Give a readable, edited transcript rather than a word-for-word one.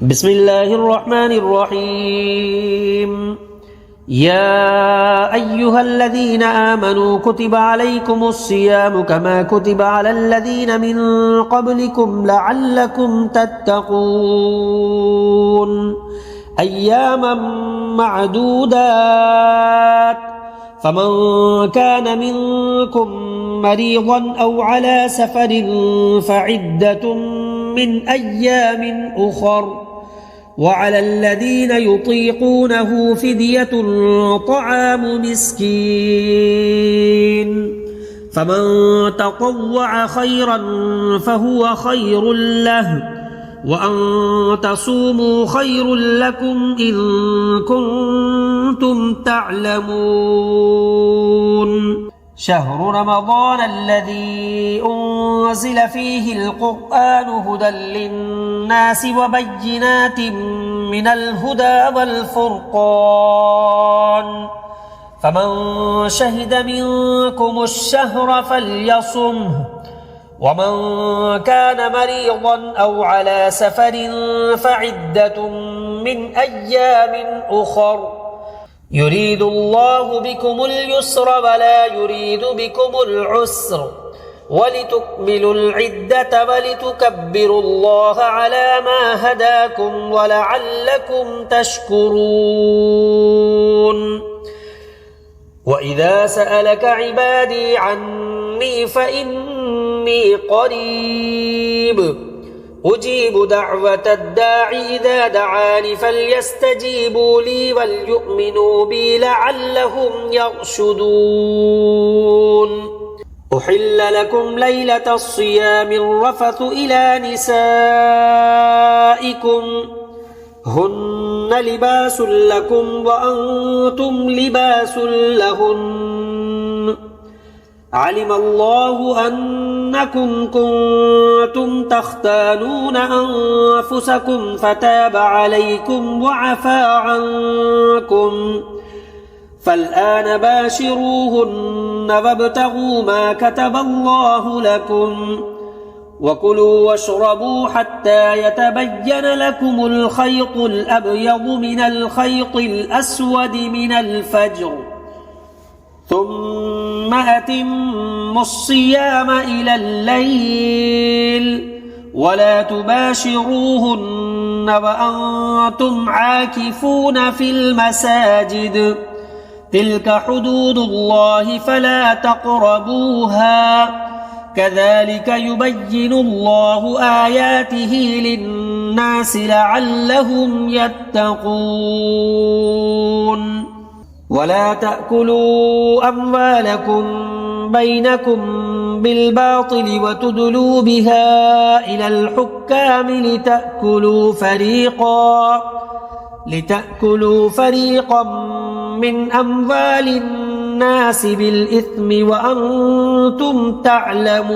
بسم الله الرحمن الرحيم. يا أيها الذين آمنوا كتب عليكم الصيام كما كتب على الذين من قبلكم لعلكم تتقون أياما معدودات فمن كان منكم مريضا أو على سفر فعدة من أيام أخر وعلى الذين يطيقونه فدية طعام مسكين فمن تطوع خيرا فهو خير له وأن تصوموا خير لكم إن كنتم تعلمون. شهر رمضان الذي أنزل فيه القرآن هدى للناس وبينات من الهدى والفرقان فمن شهد منكم الشهر فليصمه ومن كان مريضا أو على سفر فعدة من أيام أخر يريد الله بكم اليسر ولا يريد بكم العسر ولتكملوا العدة ولتكبروا الله على ما هداكم ولعلكم تشكرون. وإذا سألك عبادي عني فإني قريب أجيب دعوة الداع إذا دعاني فليستجيبوا لي وليؤمنوا بي لعلهم يرشدون. أحل لكم ليلة الصيام الرفث إلى نسائكم هن لباس لكم وأنتم لباس لهن علم الله أنكم كنتم تختانون أنفسكم فتاب عليكم وعفى عنكم فالآن باشروهن وابتغوا ما كتب الله لكم وكلوا واشربوا حتى يتبين لكم الخيط الأبيض من الخيط الأسود من الفجر ثم أتموا الصيام إلى الليل ولا تباشروهن وأنتم عاكفون في المساجد تلك حدود الله فلا تقربوها كذلك يبين الله آياته للناس لعلهم يتقون. ولا تأكلوا أموالكم بينكم بالباطل وتدلوا بها إلى الحكام لتأكلوا فريقا من أموال الناس بالإثم وأنتم تعلمون.